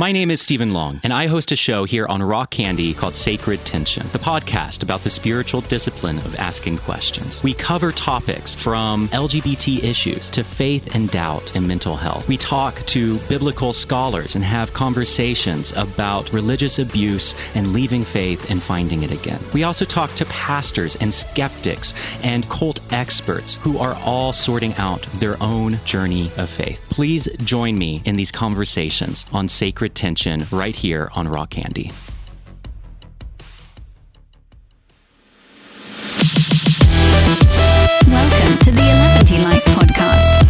My name is Stephen Long, and I host a show here on Rock Candy called Sacred Tension, the podcast about the spiritual discipline of asking questions. We cover topics from LGBT issues to faith and doubt and mental health. We talk to biblical scholars and have conversations about religious abuse and leaving faith and finding it again. We also talk to pastors and skeptics and cult experts who are all sorting out their own journey of faith. Please join me in these conversations on Sacred Tension right here on Rock Candy. Welcome to the Eleventylife podcast.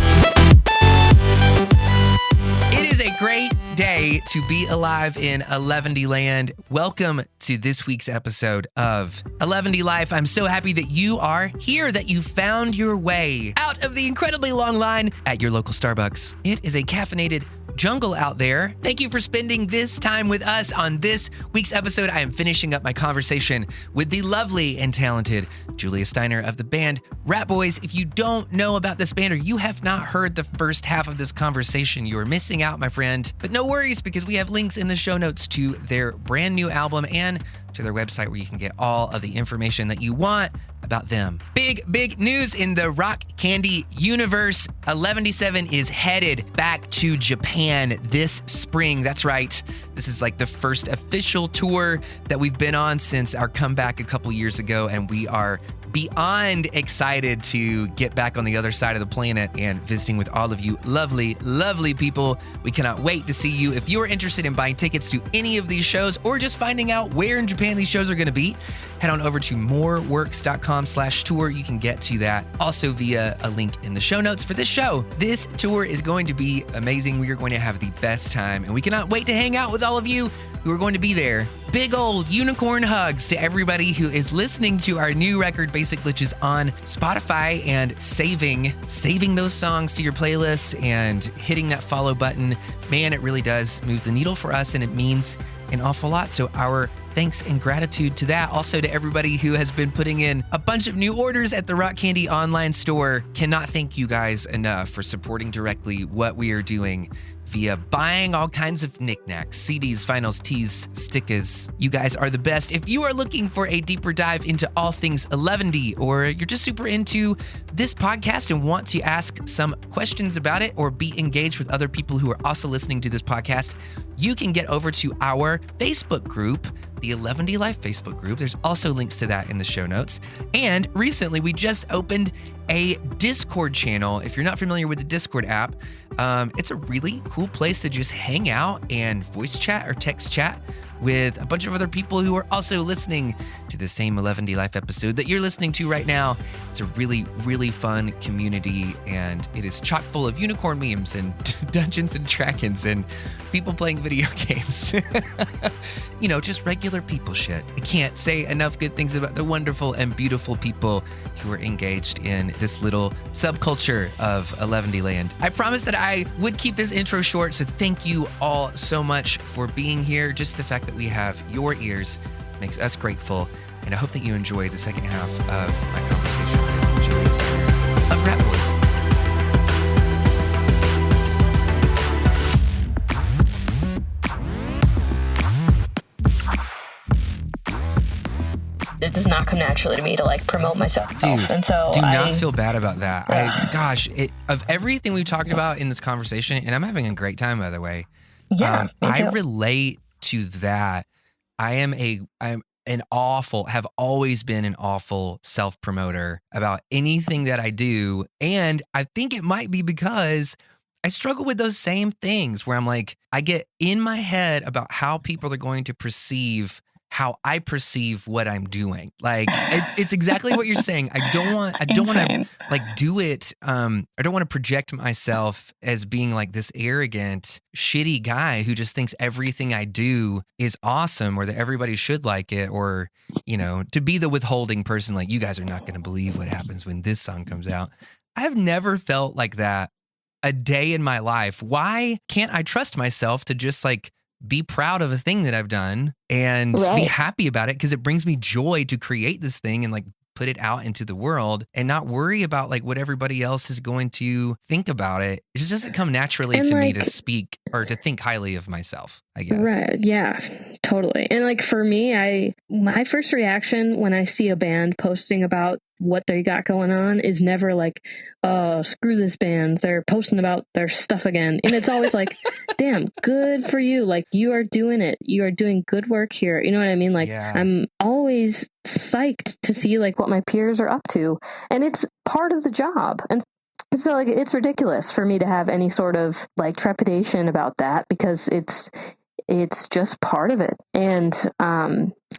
It is a great day to be alive in Eleventyland. Welcome to this week's episode of Eleventylife. I'm so happy that you are here, that you found your way out of the incredibly long line at your local Starbucks. It is a caffeinated jungle out there. Thank you for spending this time with us on this week's episode. I am finishing up my conversation with the lovely and talented Julia Steiner of the band Ratboys. If you don't know about this band or you have not heard the first half of this conversation, you are missing out, my friend. But no worries, because we have links in the show notes to their brand new album and to their website where you can get all of the information that you want about them. Big news in the Rock Candy universe. Eleventyseven is headed back to Japan this spring. That's right. This is like the first official tour that we've been on since our comeback a couple years ago, and we are beyond excited to get back on the other side of the planet and visiting with all of you lovely people. We cannot wait to see you. If you're interested in buying tickets to any of these shows or just finding out where in Japan these shows are going to be, head on over to moreworks.com/tour. You can get to that also via a link in the show notes for this show. This tour is going to be amazing. We are going to have the best time, and we cannot wait to hang out with all of you who are going to be there. Big old unicorn hugs to everybody who is listening to our new record, Basic Glitches, on Spotify and saving those songs to your playlists and hitting that follow button. Man, it really does move the needle for us, and it means an awful lot. So our thanks and gratitude to that. Also to everybody who has been putting in a bunch of new orders at the Rock Candy online store. Cannot thank you guys enough for supporting directly what we are doing via buying all kinds of knickknacks, CDs, vinyls, tees, stickers. You guys are the best. If you are looking for a deeper dive into all things Eleventy, or you're just super into this podcast and want to ask some questions about it or be engaged with other people who are also listening to this podcast, you can get over to our Facebook group, the Eleventylife Facebook group. There's also links to that in the show notes. And recently, we just opened a Discord channel. If you're not familiar with the Discord app, it's a really cool place to just hang out and voice chat or text chat with a bunch of other people who are also listening to the same Eleventylife episode that you're listening to right now. It's a really fun community, and it is chock full of unicorn memes and Dungeons and Dragons and people playing video games. You know, just regular people shit. I can't say enough good things about the wonderful and beautiful people who are engaged in this little subculture of Eleventyland. I promised that I would keep this intro short, so thank you all so much for being here. Just the fact that we have your ears makes us grateful, and I hope that you enjoy the second half of my conversation with Julia Steiner of Ratboys. It does not come naturally to me to like promote myself. Dude, and so do not feel bad about that. Of everything we've talked about in this conversation, and I'm having a great time, by the way. Yeah, me too. I relate to that. I'm have always been an awful self-promoter about anything that I do. And I think it might be because I struggle with those same things where I'm like, I get in my head about how people are going to perceive how I perceive what I'm doing. Like it's exactly what you're saying. I don't want to like do it. I don't want to project myself as being like this arrogant, shitty guy who just thinks everything I do is awesome or that everybody should like it, or, you know, to be the withholding person. Like, you guys are not going to believe what happens when this song comes out. I've never felt like that a day in my life. Why can't I trust myself to just like be proud of a thing that I've done and be happy about it? Because it brings me joy to create this thing and like put it out into the world and not worry about like what everybody else is going to think about it. It just doesn't come naturally And to me like- to speak or to think highly of myself, I guess. Right. Yeah, totally. And like for me, my first reaction when I see a band posting about what they got going on is never like, oh, screw this band, they're posting about their stuff again. And it's always like, damn, good for you. Like, you are doing it. You are doing good work here. You know what I mean? Like, Yeah. I'm always psyched to see like what my peers are up to. And it's part of the job. And so like, it's ridiculous for me to have any sort of like trepidation about that, because it's just part of it. And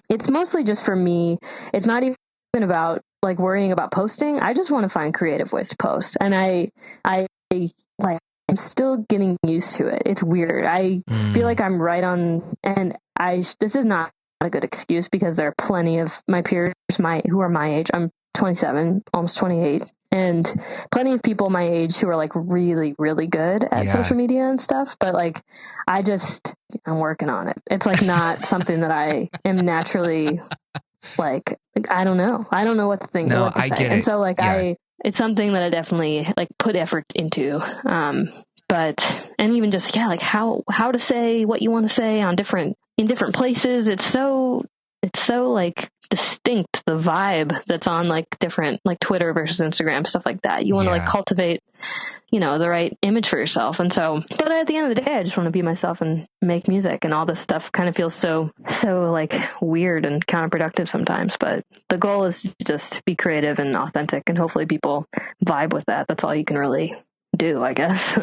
it's mostly just for me. It's not even about like worrying about posting. I just want to find creative ways to post. And I like, I'm still getting used to it. It's weird. I feel like I'm right on, and this is not a good excuse, because there are plenty of my peers who are my age. I'm 27, almost 28. And plenty of people my age who are like really, really good at social media and stuff. But like, I'm working on it. It's like not something that I am naturally like, I don't know. I don't know what to think. No, what to I say. get And it. so like, Yeah. it's something that I definitely like put effort into. And even just, like how to say what you want to say in different places. It's so like distinct, the vibe that's on like different, like Twitter versus Instagram, stuff like that. You want to like cultivate, the right image for yourself. And so, but at the end of the day, I just want to be myself and make music, and all this stuff kind of feels so like weird and counterproductive sometimes. But the goal is to just be creative and authentic, and hopefully people vibe with that. That's all you can really do, I guess.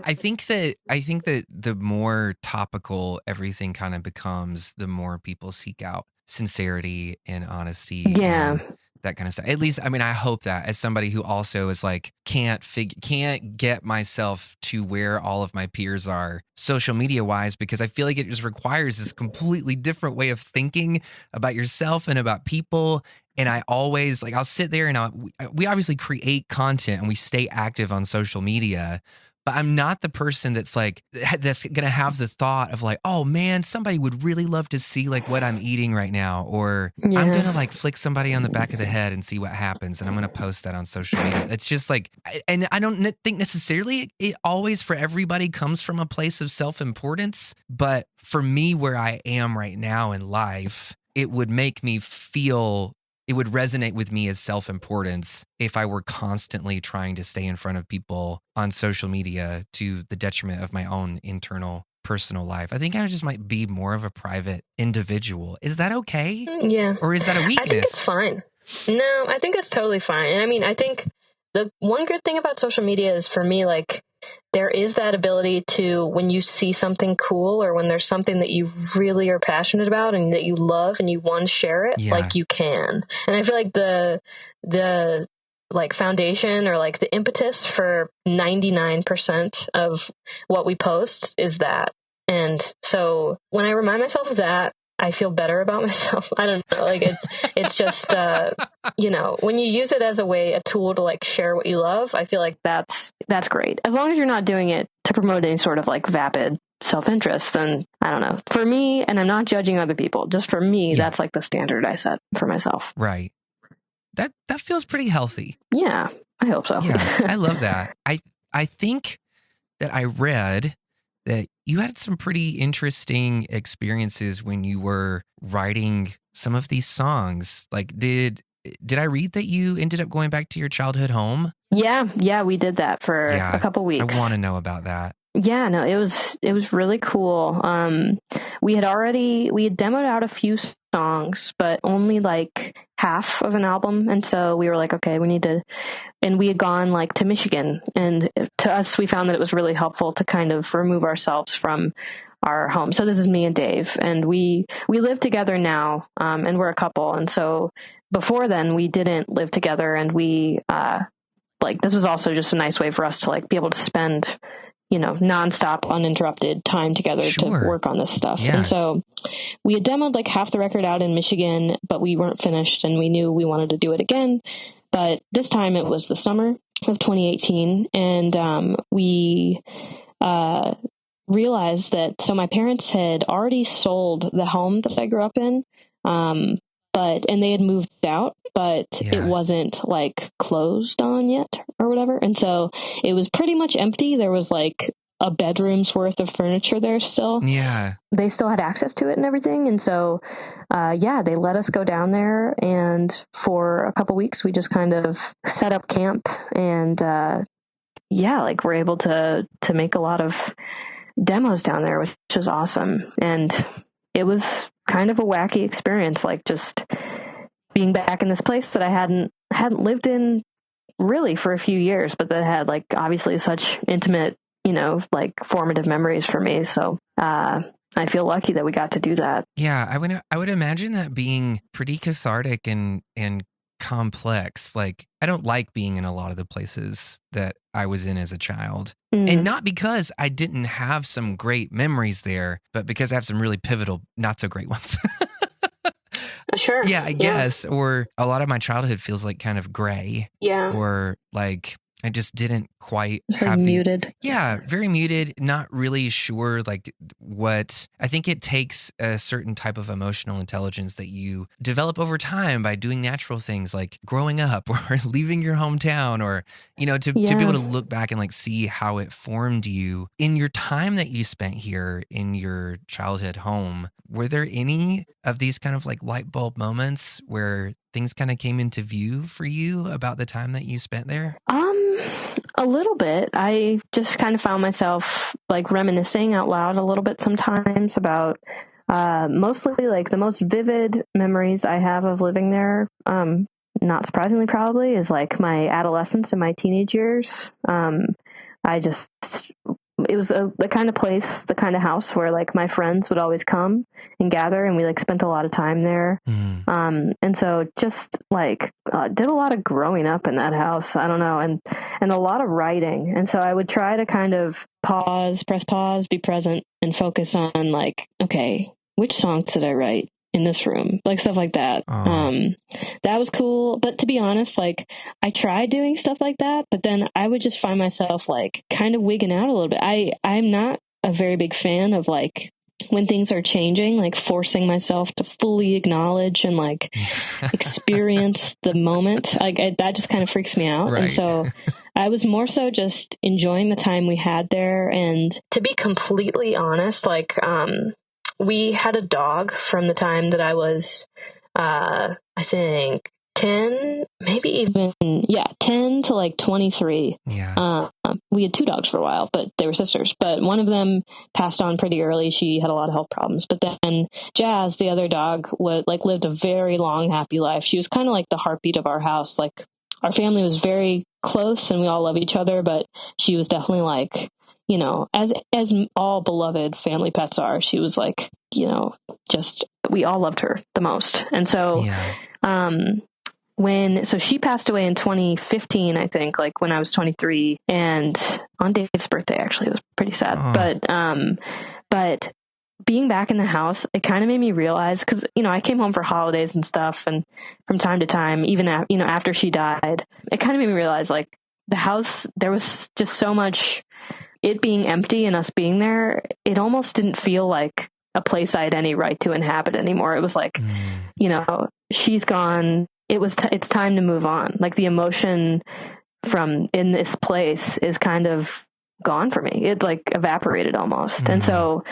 I think that the more topical everything kind of becomes, the more people seek out sincerity and honesty. Yeah. And that kind of stuff. At least, I mean, I hope that, as somebody who also is like, can't get myself to where all of my peers are social media wise, because I feel like it just requires this completely different way of thinking about yourself and about people. And I always like, I'll sit there and we obviously create content and we stay active on social media, but I'm not the person that's going to have the thought of like, oh man, somebody would really love to see like what I'm eating right now. Or I'm going to like flick somebody on the back of the head and see what happens. And I'm going to post that on social media. It's just like, and I don't think necessarily it always for everybody comes from a place of self-importance. But for me, where I am right now in life, it would make me feel, it would resonate with me as self-importance if I were constantly trying to stay in front of people on social media to the detriment of my own internal personal life. I think I just might be more of a private individual. Is that okay? Yeah. Or is that a weakness? I think it's fine. No, I think it's totally fine. And I mean, I think the one good thing about social media is, for me, like, there is that ability to, when you see something cool or when there's something that you really are passionate about and that you love and you want to share it, like, you can. And I feel like the like foundation or like the impetus for 99% of what we post is that. And so when I remind myself of that, I feel better about myself. I don't know. Like, it's just, when you use it as a tool to like share what you love, I feel like that's great. As long as you're not doing it to promote any sort of like vapid self-interest, then I don't know. For me, and I'm not judging other people, just for me, that's like the standard I set for myself. Right. That feels pretty healthy. Yeah, I hope so. Yeah, I love that. I think that I read that you had some pretty interesting experiences when you were writing some of these songs. Like, did I read that you ended up going back to your childhood home? Yeah, we did that for a couple weeks. I want to know about that. Yeah, no, it was really cool. We had demoed out a few songs, but only like half of an album. And so we were like, okay, we need to, and we had gone like to Michigan, and to us, we found that it was really helpful to kind of remove ourselves from our home. So this is me and Dave, and we live together now, and we're a couple. And so before then we didn't live together, and we, this was also just a nice way for us to like be able to spend, nonstop, uninterrupted time together to work on this stuff. Yeah. And so we had demoed like half the record out in Michigan, but we weren't finished, and we knew we wanted to do it again. But this time it was the summer of 2018. And we realized that, so my parents had already sold the home that I grew up in. and they had moved out, but Yeah. it wasn't like closed on yet or whatever. And so it was pretty much empty. There was like a bedroom's worth of furniture there still. Yeah. They still had access to it and everything. And so, they let us go down there. And for a couple weeks, we just kind of set up camp and, we're able to make a lot of demos down there, which was awesome. And it was kind of a wacky experience, like just being back in this place that I hadn't lived in really for a few years, but that had like obviously such intimate, like formative memories for me. So I feel lucky that we got to do that. Yeah, I would imagine that being pretty cathartic and complex. Like, I don't like being in a lot of the places that I was in as a child. And not because I didn't have some great memories there, but because I have some really pivotal, not so great ones. Sure. Yeah, I guess. Or a lot of my childhood feels like kind of gray. Yeah. Or like I just didn't quite It's have like muted. Yeah, very muted, not really sure like what. I think it takes a certain type of emotional intelligence that you develop over time by doing natural things like growing up or leaving your hometown, or to be able to look back and like see how it formed you in your time that you spent here in your childhood home. Were there any of these kind of like light bulb moments where things kind of came into view for you about the time that you spent there? A little bit. I just kind of found myself like reminiscing out loud a little bit sometimes about mostly like the most vivid memories I have of living there. Not surprisingly, probably is like my adolescence and my teenage years. It was the kind of place, the kind of house where like my friends would always come and gather, and we like spent a lot of time there. And so just like did a lot of growing up in that house. I don't know, and a lot of writing. And so I would try to kind of press pause, be present, and focus on like, okay, which songs did I write in this room? Like stuff like that. That was cool. But to be honest, like I tried doing stuff like that, but then I would just find myself like kind of wigging out a little bit. I'm not a very big fan of like when things are changing, like forcing myself to fully acknowledge and like experience the moment. That just kind of freaks me out. Right. And so I was more so just enjoying the time we had there. And to be completely honest, like, we had a dog from the time that I was, I think 10, maybe even, 10 to like 23. Yeah. We had two dogs for a while, but they were sisters. But one of them passed on pretty early. She had a lot of health problems. But then Jazz, the other dog, lived a very long, happy life. She was kind of like the heartbeat of our house. Like our family was very close and we all love each other, but she was definitely like, as all beloved family pets are, she was like, just, we all loved her the most. And so, so she passed away in 2015, I think, like when I was 23, and on Dave's birthday, actually. It was pretty sad. But being back in the house, it kind of made me realize, because, I came home for holidays and stuff, and from time to time, even after she died, it kind of made me realize, like, the house, there was just so much, it being empty and us being there, it almost didn't feel like a place I had any right to inhabit anymore. It was like, she's gone. It's time to move on. Like the emotion from in this place is kind of gone for me. It like evaporated almost. And so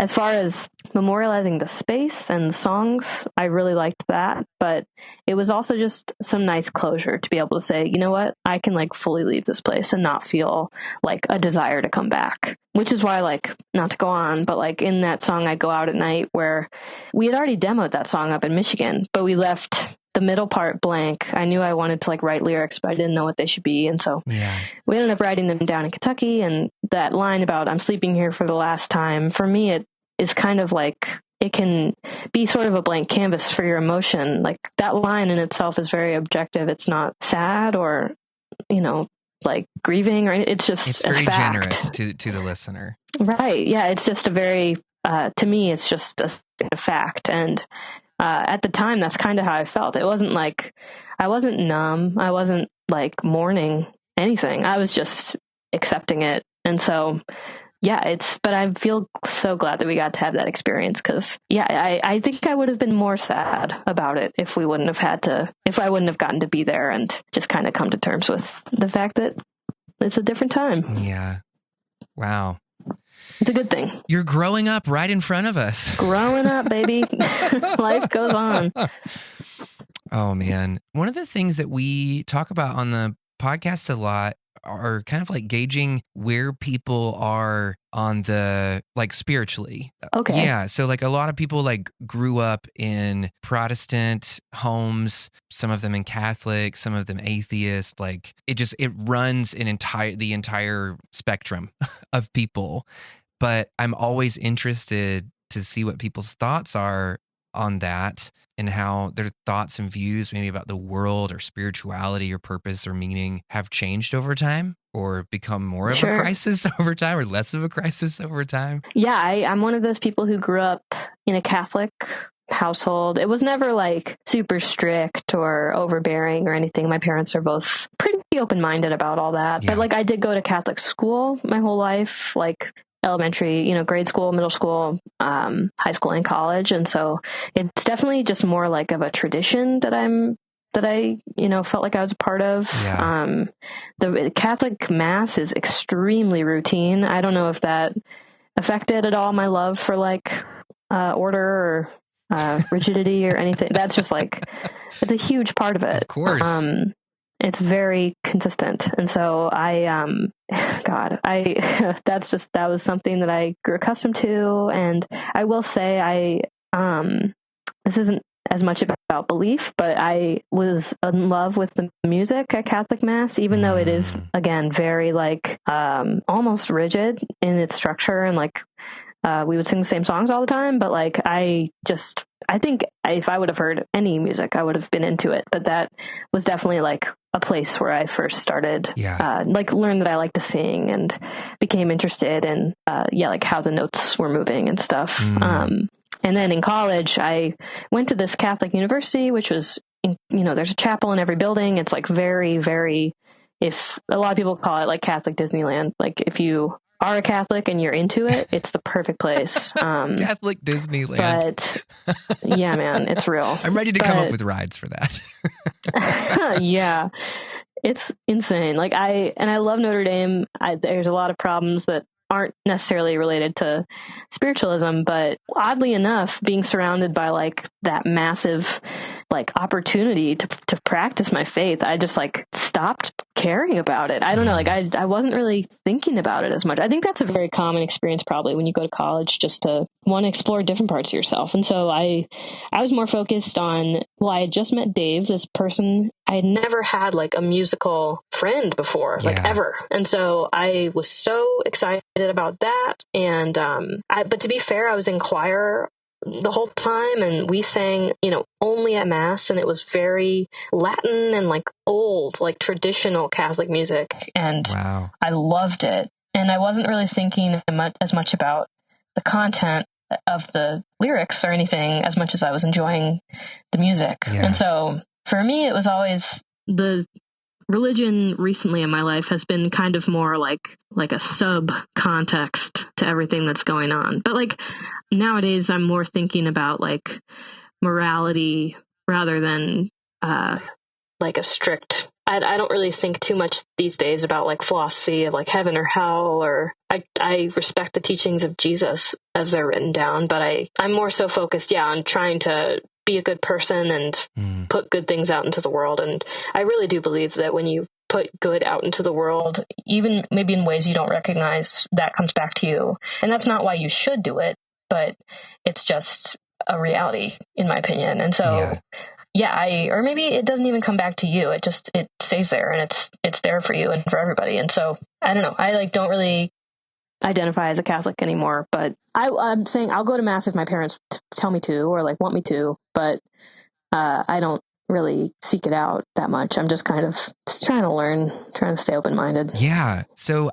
as far as memorializing the space and the songs, I really liked that. But it was also just some nice closure to be able to say, you know what, I can like fully leave this place and not feel like a desire to come back. Which is why, like, not to go on, but like in that song, I Go Out at Night, where we had already demoed that song up in Michigan, but we left the middle part blank. I knew I wanted to like write lyrics, but I didn't know what they should be. And so we ended up writing them down in Kentucky. And that line about I'm sleeping here for the last time, for me, it is kind of like, it can be sort of a blank canvas for your emotion. Like that line in itself is very objective. It's not sad or, like grieving, or it's just it's very fact. Generous to the listener. Right. Yeah. It's just a very, to me, it's just a fact. And at the time, that's kind of how I felt. It wasn't like, I wasn't numb. I wasn't like mourning anything. I was just accepting it. And so, but I feel so glad that we got to have that experience because, I think I would have been more sad about it if I wouldn't have gotten to be there and just kind of come to terms with the fact that it's a different time. Yeah. Wow. It's a good thing. You're growing up right in front of us. Growing up, baby. Life goes on. Oh, man. One of the things that we talk about on the podcast a lot are kind of like gauging where people are on the, like, spiritually. Okay. Yeah. So like a lot of people like grew up in Protestant homes, some of them in Catholic, some of them atheist. Like it runs the entire spectrum of people. But I'm always interested to see what people's thoughts are on that and how their thoughts and views maybe about the world or spirituality or purpose or meaning have changed over time or become more of a crisis over time or less of a crisis over time. Yeah, I'm one of those people who grew up in a Catholic household. It was never like super strict or overbearing or anything. My parents are both pretty open-minded about all that. Yeah. But like I did go to Catholic school my whole life, like elementary, grade school, middle school, high school and college. And so it's definitely just more like of a tradition that I felt like I was a part of. Yeah. The Catholic Mass is extremely routine. I don't know if that affected at all my love for like order or rigidity or anything. That's just like, it's a huge part of it. Of course. It's very consistent. And so that was something that I grew accustomed to. And I will say this isn't as much about belief, but I was in love with the music at Catholic Mass, even though it is, again, very like, almost rigid in its structure. And like, we would sing the same songs all the time, but like, I think if I would have heard any music, I would have been into it. But that was definitely like a place where I first started, learned that I like to sing and became interested in, like how the notes were moving and stuff. And then in college, I went to this Catholic university, which was, there's a chapel in every building. It's like very, very, if a lot of people call it like Catholic Disneyland, like if you are a Catholic and you're into it, it's the perfect place. Catholic Disneyland. But yeah, man, it's real. I'm ready to come up with rides for that. Yeah, it's insane. Like I love Notre Dame. There's a lot of problems that aren't necessarily related to spiritualism, but oddly enough, being surrounded by like that massive like opportunity to practice my faith, I just like stopped caring about it. I don't know, like I wasn't really thinking about it as much. I think that's a very common experience probably when you go to college, just to want to explore different parts of yourself. And so I was more focused on, I had just met Dave, this person. I had never had like a musical friend before, like ever. And so I was so excited about that. And but to be fair, I was in choir the whole time, and we sang, only at Mass, and it was very Latin and like old, like traditional Catholic music. And I loved it. And I wasn't really thinking as much about the content of the lyrics or anything as much as I was enjoying the music. Yeah. And so for me, it was always the religion recently in my life has been kind of more like a sub context to everything that's going on. But like nowadays I'm more thinking about like morality rather than like a strict, I don't really think too much these days about like philosophy of like heaven or hell, or I respect the teachings of Jesus as they're written down, but I'm more so focused, on trying to be a good person and put good things out into the world. And I really do believe that when you put good out into the world, even maybe in ways you don't recognize, that comes back to you. And that's not why you should do it, but it's just a reality in my opinion. And so, or maybe it doesn't even come back to you. It stays there, and it's there for you and for everybody. And so I don't know. I like don't really identify as a Catholic anymore, but I'm saying I'll go to Mass if my parents tell me to or like want me to, but I don't really seek it out that much. I'm just kind of just trying to learn, trying to stay open-minded. Yeah. So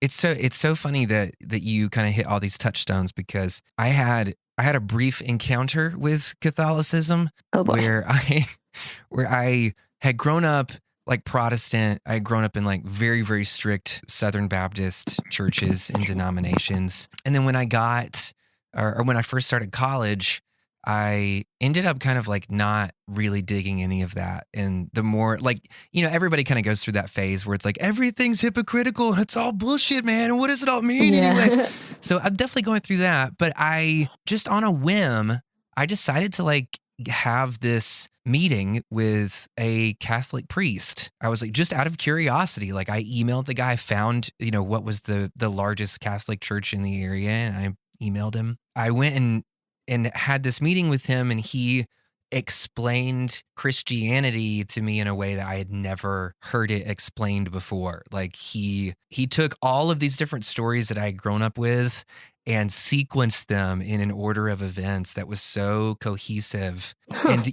it's so funny that you kind of hit all these touchstones, because I had a brief encounter with Catholicism where I had grown up like Protestant. I had grown up in like very, very strict Southern Baptist churches and denominations. And then when I got, or when I first started college, I ended up kind of like not really digging any of that. And the more like, everybody kind of goes through that phase where it's like, everything's hypocritical and it's all bullshit, man. And what does it all mean anyway? So I'm definitely going through that. But I just on a whim, I decided to like have this meeting with a Catholic priest. I was like, just out of curiosity, like I emailed the guy, found, what was the largest Catholic church in the area. And I emailed him. I went and had this meeting with him, and he explained Christianity to me in a way that I had never heard it explained before. Like he took all of these different stories that I had grown up with and sequenced them in an order of events that was so cohesive. And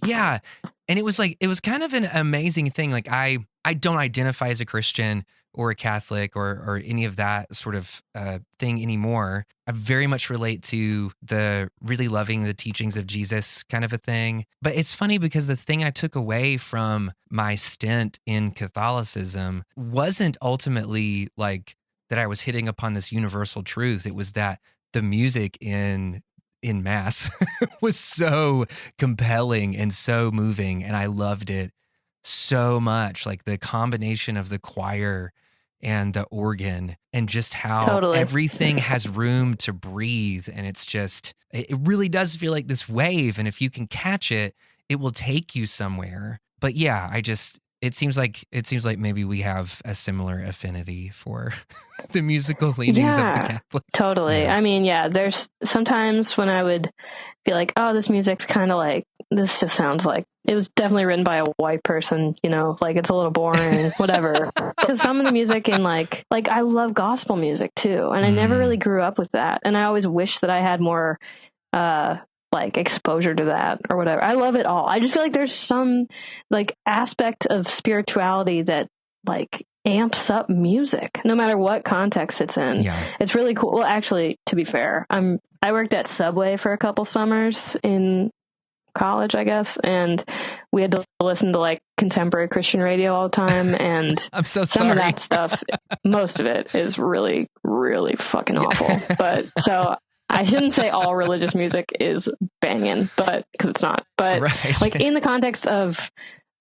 and it was kind of an amazing thing. Like I don't identify as a Christian or a Catholic or any of that sort of thing anymore. I very much relate to the really loving the teachings of Jesus kind of a thing. But it's funny because the thing I took away from my stint in Catholicism wasn't ultimately like that I was hitting upon this universal truth. It was that the music in Mass was so compelling and so moving, and I loved it so much. Like the combination of the choir and the organ and just how everything has room to breathe. And it's just, it really does feel like this wave. And if you can catch it, it will take you somewhere. But yeah, it seems like maybe we have a similar affinity for the musical leanings of the Catholic. Totally. Yeah. I mean, there's sometimes when I would be like, oh, this music's kind of like, this just sounds like it was definitely written by a white person, like it's a little boring, whatever. Because some of the music in like I love gospel music too. And I never really grew up with that. And I always wish that I had more, like exposure to that or whatever. I love it all. I just feel like there's some like aspect of spirituality that like amps up music, no matter what context it's in. Yeah. It's really cool. Well, actually, to be fair, I worked at Subway for a couple summers in college, I guess, and we had to listen to like contemporary Christian radio all the time, and I'm so some sorry. of that stuff, most of it is really, really fucking awful. But so I shouldn't say all religious music is banging, but because it's not. But like in the context of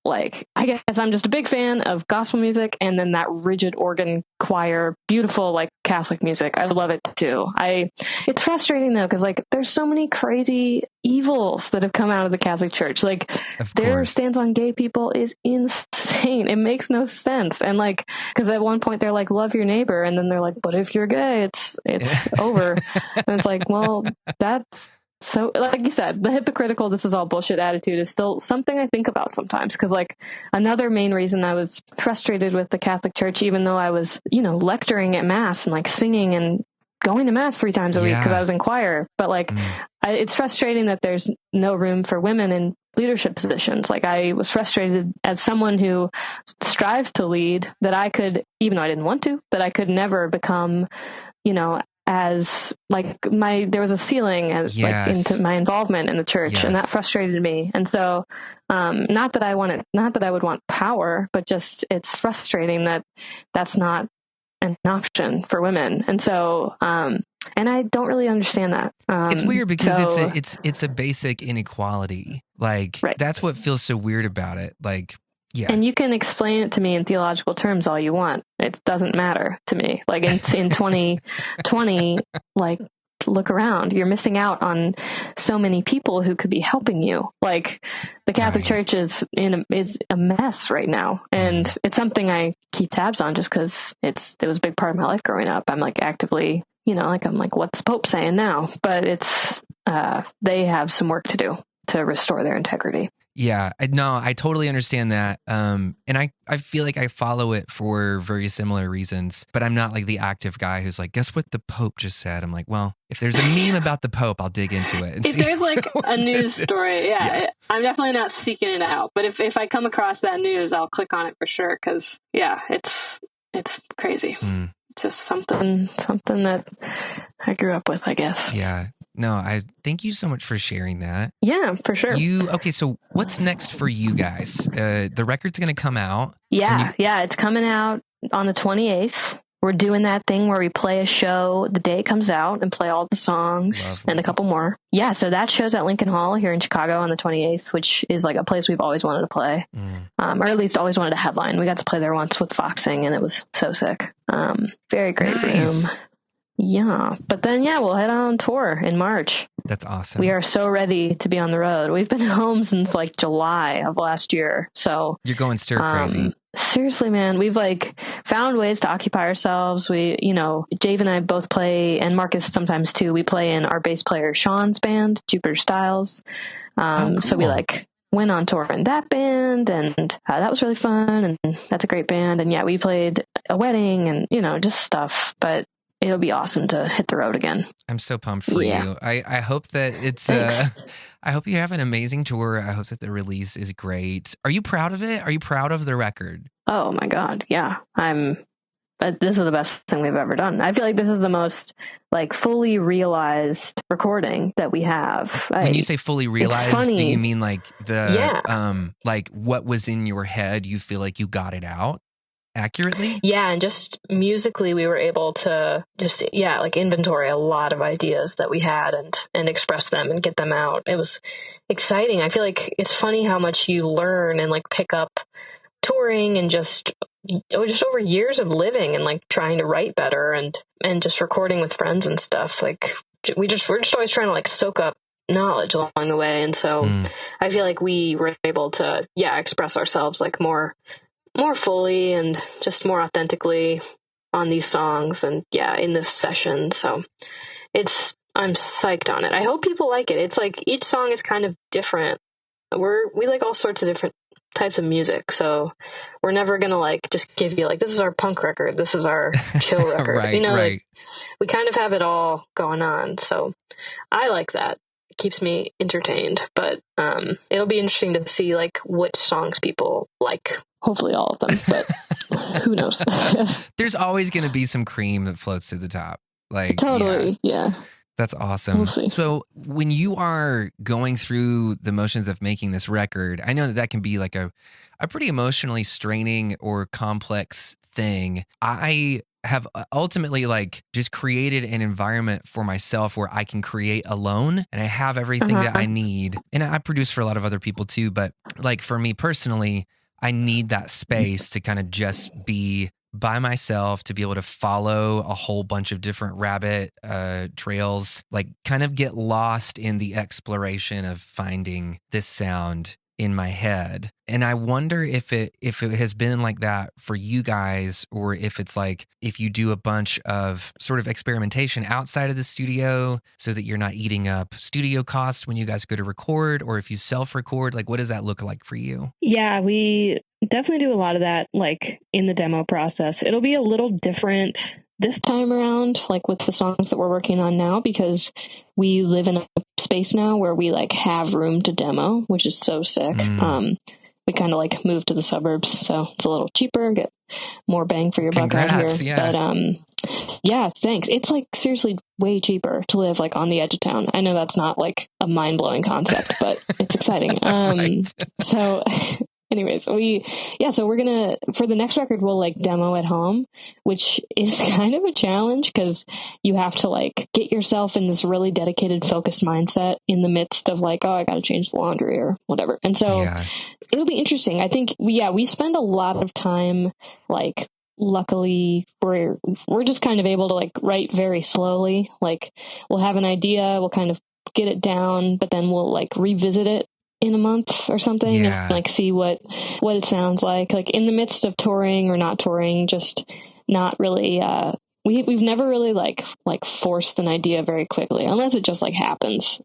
like, I guess I'm just a big fan of gospel music, and then that rigid organ choir, beautiful like Catholic music. I love it too. It's frustrating though, because like there's so many crazy evils that have come out of the Catholic Church. Like their stance on gay people is insane. It makes no sense. And like, because at one point they're like, love your neighbor, and then they're like, but if you're gay, it's over. And it's like, well, that's. So, like you said, the hypocritical, this is all bullshit attitude is still something I think about sometimes. Because, like, another main reason I was frustrated with the Catholic Church, even though I was, lecturing at Mass and, like, singing and going to Mass 3 times a week because I was in choir. But, like, it's frustrating that there's no room for women in leadership positions. Like, I was frustrated as someone who strives to lead that I could, even though I didn't want to, that I could never become, as like there was a ceiling as like into my involvement in the church, and that frustrated me. And so, not that I would want power, but just it's frustrating that that's not an option for women. And so, and I don't really understand that. It's weird because it's a basic inequality. Like that's what feels so weird about it. Like. Yeah. And you can explain it to me in theological terms all you want. It doesn't matter to me. Like in 2020, like look around. You're missing out on so many people who could be helping you. Like the Catholic Church is a mess right now, and it's something I keep tabs on just because it was a big part of my life growing up. I'm like actively, I'm like, what's the Pope saying now? But it's they have some work to do to restore their integrity. Yeah, I totally understand that. And I feel like I follow it for very similar reasons, but I'm not like the active guy who's like, guess what the Pope just said? I'm like, well, if there's a meme about the Pope, I'll dig into it. And if there's like a news story, I'm definitely not seeking it out. But if I come across that news, I'll click on it for sure. Cause it's crazy. Just something that I grew up with, I guess. Yeah. No, I thank you so much for sharing that. Yeah, for sure. Okay, so what's next for you guys? The record's going to come out. Yeah, it's coming out on the 28th. We're doing that thing where we play a show the day it comes out and play all the songs and a couple more. Yeah, so that show's at Lincoln Hall here in Chicago on the 28th, which is like a place we've always wanted to play, or at least always wanted to headline. We got to play there once with Foxing, and it was so sick. Very great room. Yeah, but then we'll head on tour in March. That's awesome. We are so ready to be on the road. We've been home since like July of last year. So you're going stir crazy. Seriously, man, we've like found ways to occupy ourselves. We, Dave and I both play, and Marcus sometimes too. We play in our bass player Sean's band, Jupiter Styles. Cool. So we like went on tour in that band, and that was really fun. And that's a great band. And we played a wedding and just stuff. But it'll be awesome to hit the road again. I'm so pumped for you. I hope that it's I hope you have an amazing tour. I hope that the release is great. Are you proud of it? Are you proud of the record? Oh my God. Yeah. This is the best thing we've ever done. I feel like this is the most like fully realized recording that we have. When you say fully realized, do you mean like like what was in your head? You feel like you got it out accurately? Yeah, and just musically we were able to just like inventory a lot of ideas that we had and express them and get them out. It was exciting. I feel like it's funny how much you learn and like pick up touring and just over years of living and like trying to write better and just recording with friends and stuff. Like we're just always trying to like soak up knowledge along the way, and so I feel like we were able to express ourselves like more fully and just more authentically on these songs and in this session. So I'm psyched on it. I hope people like it. It's like each song is kind of different. We like all sorts of different types of music. So we're never going to like just give you like, this is our punk record. This is our chill record. Right. Like, we kind of have it all going on. So I like that. It keeps me entertained, but it'll be interesting to see like which songs people like. Hopefully all of them, but who knows? There's always going to be some cream that floats to the top. Like totally. Yeah. That's awesome. We'll see. So when you are going through the motions of making this record, I know that can be like a pretty emotionally straining or complex thing. I have ultimately like just created an environment for myself where I can create alone and I have everything that I need. And I produce for a lot of other people too. But like for me personally, I need that space to kind of just be by myself, to be able to follow a whole bunch of different rabbit trails, like kind of get lost in the exploration of finding this sound in my head. And I wonder if it has been like that for you guys, or if it's like if you do a bunch of sort of experimentation outside of the studio so that you're not eating up studio costs when you guys go to record, or if you self-record, like what does that look like for you? Yeah, we definitely do a lot of that like in the demo process. It'll be a little different this time around, like with the songs that we're working on now, because we live in a space now where we like have room to demo, which is so sick. We kind of like moved to the suburbs, so it's a little cheaper, get more bang for your buck out here. Yeah. But yeah, thanks. It's like seriously way cheaper to live like on the edge of town. I know that's not like a mind-blowing concept, but it's exciting. Right. So anyways, so we're gonna, for the next record, we'll like demo at home, which is kind of a challenge because you have to like get yourself in this really dedicated, focused mindset in the midst of like, oh, I gotta change the laundry or whatever. And so it'll be interesting. I think, we spend a lot of time, like, luckily we're just kind of able to like write very slowly. Like we'll have an idea, we'll kind of get it down, but then we'll like revisit it in a month or something and like see what it sounds like in the midst of touring or not touring, just not really we've never really like forced an idea very quickly unless it just like happens,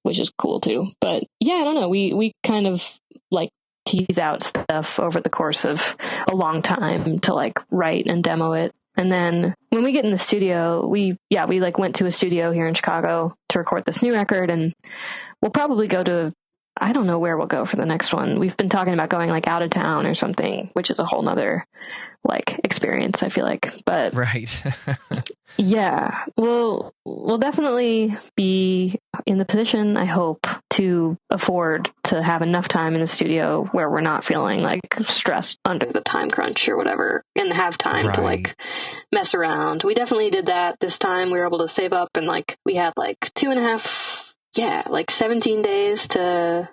which is cool too. But I don't know, we kind of like tease out stuff over the course of a long time to like write and demo it. And then when we get in the studio, we like went to a studio here in Chicago to record this new record, and we'll probably go to I don't know where we'll go for the next one. We've been talking about going like out of town or something, which is a whole nother like experience, I feel like. But right. yeah, we'll definitely be in the position, I hope, to afford to have enough time in the studio where we're not feeling like stressed under the time crunch or whatever, and have time to like mess around. We definitely did that this time. We were able to save up, and like we had like 17 days to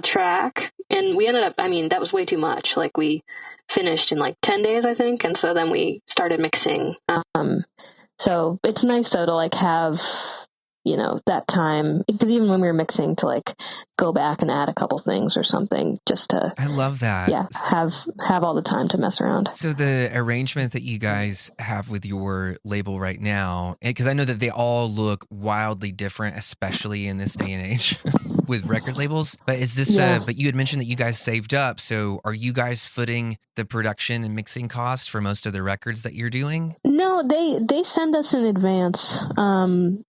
track, and we ended up, I mean, that was way too much. Like we finished in like 10 days, I think, and so then we started mixing. So it's nice though to like have, you know, that time, because even when we were mixing, to like go back and add a couple things or something, just to, I love that. Yeah, have all the time to mess around. So the arrangement that you guys have with your label right now, because I know that they all look wildly different, especially in this day and age with record labels. But is this? But you had mentioned that you guys saved up. So are you guys footing the production and mixing cost for most of the records that you're doing? No, they send us in advance.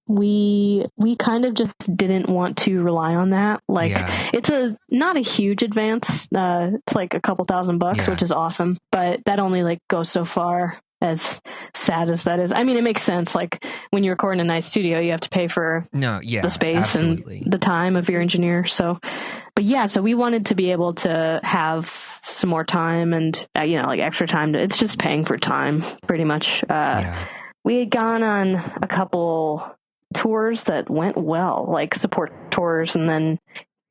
We kind of just didn't want to rely on that. Like it's not a huge advance. It's like a couple $1,000, which is awesome. But that only like goes so far, as sad as that is. I mean, it makes sense. Like when you record in a nice studio, you have to pay for the space and the time of your engineer. So, but yeah, so we wanted to be able to have some more time and, you know, like extra time. It's just paying for time pretty much. We had gone on a couple tours that went well, like support tours, and then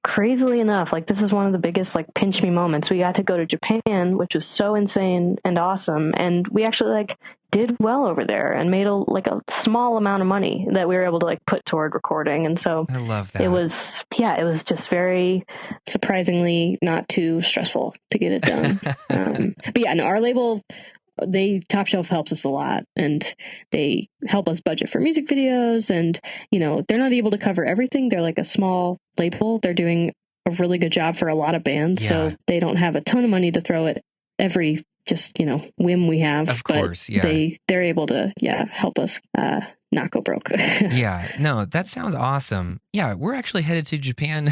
crazily enough, like this is one of the biggest like pinch me moments. We got to go to Japan, which was so insane and awesome, and we actually like did well over there and made a small amount of money that we were able to like put toward recording. And so I love that. It was just very surprisingly not too stressful to get it done. But yeah, no, our label, Top Shelf helps us a lot, and they help us budget for music videos, and, you know, they're not able to cover everything. They're like a small label. They're doing a really good job for a lot of bands. So they don't have a ton of money to throw at every just, you know, whim we have. Of course, they're able to, help us not go broke. No, that sounds awesome. Yeah, we're actually headed to Japan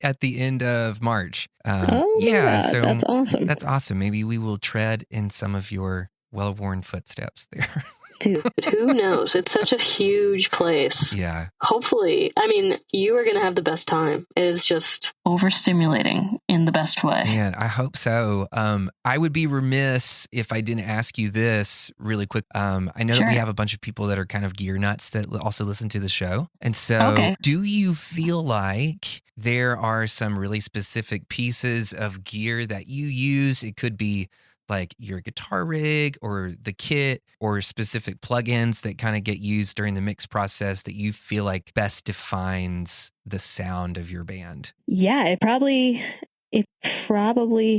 at the end of March. So that's awesome. That's awesome. Maybe we will tread in some of your well-worn footsteps there. Dude, who knows? It's such a huge place. Yeah. Hopefully, I mean, you are going to have the best time. It is just overstimulating in the best way. Man, I hope so. I would be remiss if I didn't ask you this really quick. I know that we have a bunch of people that are kind of gear nuts that also listen to the show. And so do you feel like there are some really specific pieces of gear that you use? It could be like your guitar rig or the kit or specific plugins that kind of get used during the mix process that you feel like best defines the sound of your band? Yeah, it probably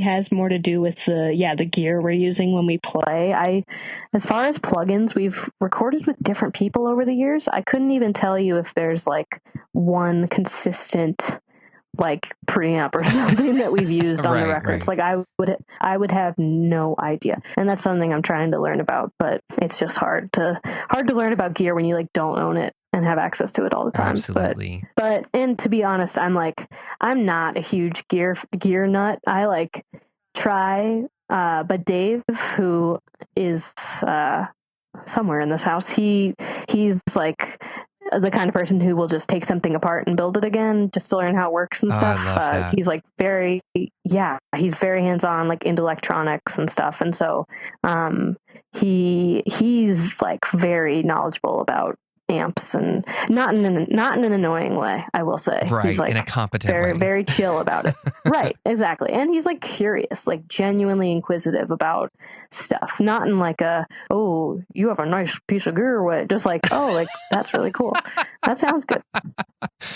has more to do with the gear we're using when we play. As far as plugins, we've recorded with different people over the years. I couldn't even tell you if there's like one consistent like preamp or something that we've used on the records. Like I would have no idea. And that's something I'm trying to learn about, but it's just hard to learn about gear when you like don't own it and have access to it all the time. Absolutely. But and to be honest, I'm not a huge gear nut. I like try, but Dave, who is somewhere in this house, he's like the kind of person who will just take something apart and build it again just to learn how it works and stuff. I love that. He's like he's very hands-on, like into electronics and stuff. And so, he's like very knowledgeable about amps, and not in an annoying way, I will say. Right, he's like in a competent very, way. very chill about it. Right, exactly. And he's like curious, like genuinely inquisitive about stuff. Not in like oh, you have a nice piece of gear way. Just like, oh, like that's really cool. That sounds good.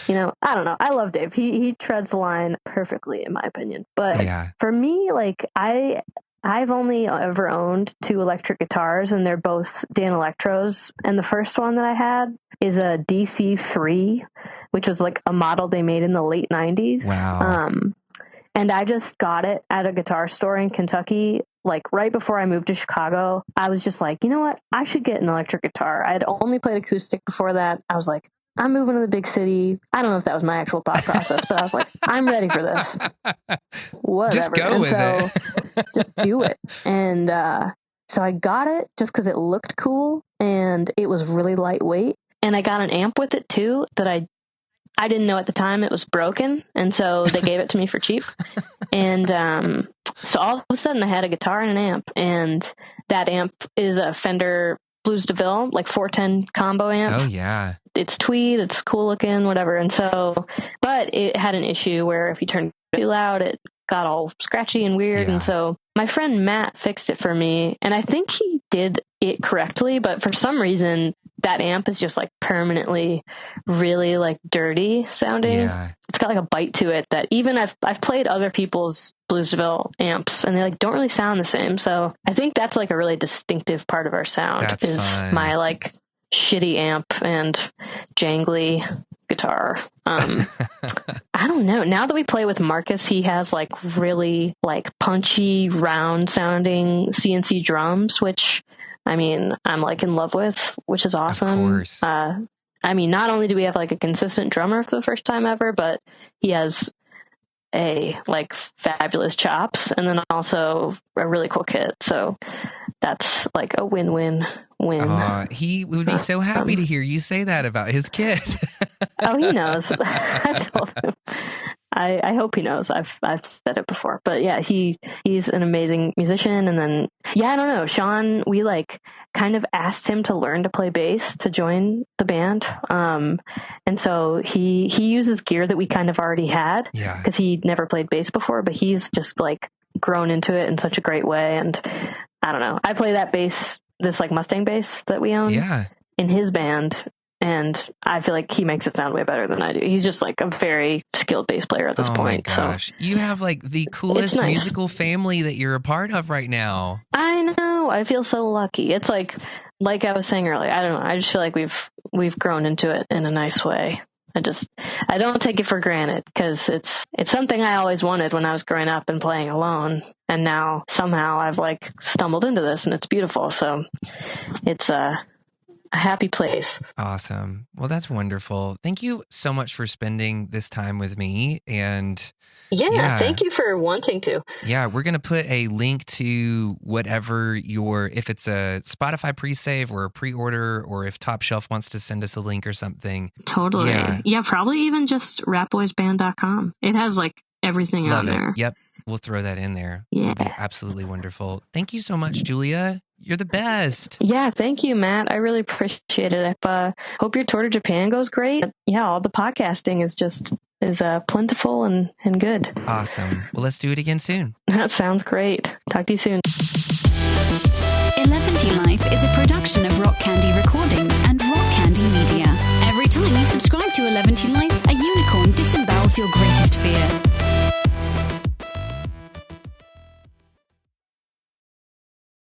You know, I don't know. I love Dave. He treads the line perfectly, in my opinion. But for me, like I've only ever owned 2 electric guitars, and they're both Dan Electros. And the first one that I had is a DC3, which was like a model they made in the late 90s. Wow. And I just got it at a guitar store in Kentucky, like right before I moved to Chicago. I was just like, you know what? I should get an electric guitar. I had only played acoustic before that. I was like, I'm moving to the big city. I don't know if that was my actual thought process, but I was like, I'm ready for this. Whatever. Just go and with so it. just do it. And so I got it just because it looked cool and it was really lightweight. And I got an amp with it too that I didn't know at the time it was broken. And so they gave it to me for cheap. And so all of a sudden I had a guitar and an amp. And that amp is a Fender Blues DeVille, like 410 combo amp. Oh, yeah. It's tweed, it's cool looking, whatever. And so, but it had an issue where if you turned it too loud, it got all scratchy and weird. Yeah. And so my friend Matt fixed it for me. And I think he did it correctly, but for some reason, that amp is just like permanently really like dirty sounding. Yeah. It's got like a bite to it that even I've played other people's Blues DeVille amps and they like don't really sound the same. So I think that's like a really distinctive part of our sound. That's is fun. my like shitty amp and jangly guitar. I don't know. Now that we play with Marcus, he has like really like punchy, round sounding CNC drums, which I mean, I'm like in love with, which is awesome. Of course. I mean, not only do we have like a consistent drummer for the first time ever, but he has a like fabulous chops and then also a really cool kit. So that's like a win-win-win. He would be so happy to hear you say that about his kid. Oh, he knows. I told him. I hope he knows. I've said it before, but yeah, he's an amazing musician. And then, yeah, I don't know, Sean, we like kind of asked him to learn to play bass to join the band. And so he uses gear that we kind of already had because he never played bass before, but he's just like grown into it in such a great way. And I don't know, I play that bass, this like Mustang bass that we own in his band. And I feel like he makes it sound way better than I do. He's just like a very skilled bass player at this point. Oh my gosh. So you have like the coolest musical family that you're a part of right now. I know. I feel so lucky. It's like I was saying earlier, I don't know. I just feel like we've grown into it in a nice way. I don't take it for granted because it's something I always wanted when I was growing up and playing alone. And now somehow I've like stumbled into this and it's beautiful. So it's a happy place. Awesome. Well, that's wonderful. Thank you so much for spending this time with me. And thank you for wanting to. Yeah, we're going to put a link to whatever if it's a Spotify pre-save or a pre-order, or if Top Shelf wants to send us a link or something. Totally. Yeah, probably even just ratboysband.com. It has like everything on there. Yep. We'll throw that in there. Yeah. It'll be absolutely wonderful. Thank you so much, Julia. You're the best. Yeah, thank you, Matt. I really appreciate it. I hope your tour to Japan goes great. Yeah, all the podcasting is plentiful and good. Awesome. Well, let's do it again soon. That sounds great. Talk to you soon. Eleventy Life is a production of Rock Candy Recordings and Rock Candy Media. Every time you subscribe to Eleventy Life, a unicorn disembowels your greatest fear.